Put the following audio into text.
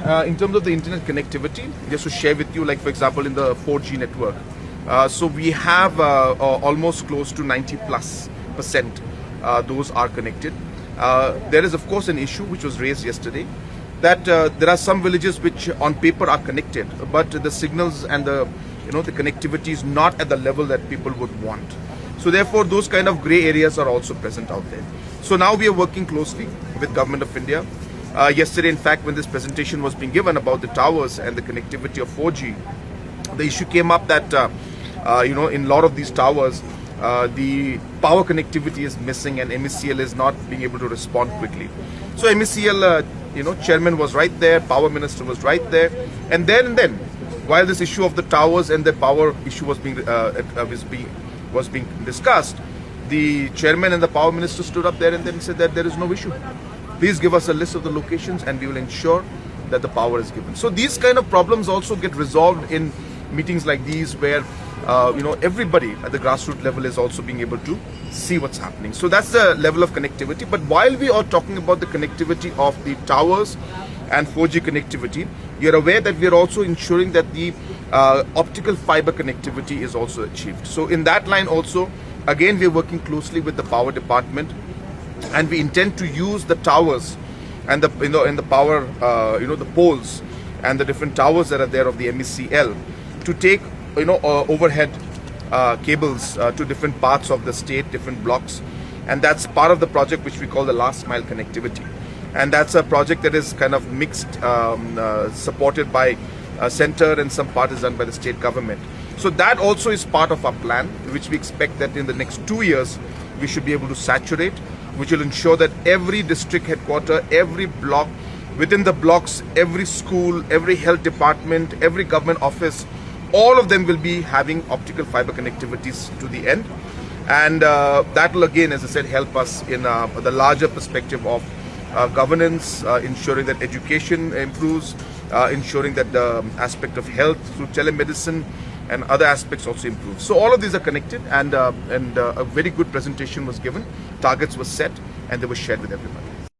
in terms of the internet connectivity, just to share with you, like for example in the 4G network, so we have almost close to 90+% those are connected. There is of course an issue which was raised yesterday, that there are some villages which on paper are connected, but the signals and the connectivity is not at the level that people would want. So therefore those kind of grey areas are also present out there. So now we are working closely with Government of India. Yesterday, in fact, when this presentation was being given about the towers and the connectivity of 4G, the issue came up that in a lot of these towers the power connectivity is missing and MeECL is not being able to respond quickly. So MeECL chairman was right there, power minister was right there, and then while this issue of the towers and the power issue was being discussed, the chairman and the power minister stood up there and then said that there is no issue. Please give us a list of the locations and we will ensure that the power is given. So these kind of problems also get resolved in meetings like these, where everybody at the grassroots level is also being able to see what's happening. So that's the level of connectivity. But while we are talking about the connectivity of the towers and 4G connectivity, you're aware that we are also ensuring that the optical fiber connectivity is also achieved. So in that line also, again, we're working closely with the power department, and we intend to use the towers and the the power the poles and the different towers that are there of the MeECL to take overhead cables to different parts of the state, different blocks, and that's part of the project which we call the last mile connectivity. And that's a project that is kind of mixed, supported by center and some part is done by the state government. So that also is part of our plan, which we expect that in the next 2 years we should be able to saturate, which will ensure that every district headquarter, every block, within the blocks, every school, every health department, every government office, all of them will be having optical fiber connectivities to the end. And that will again, as I said, help us in the larger perspective of governance, ensuring that education improves, ensuring that the aspect of health through telemedicine and other aspects also improve. So all of these are connected, and a very good presentation was given, targets were set, and they were shared with everybody.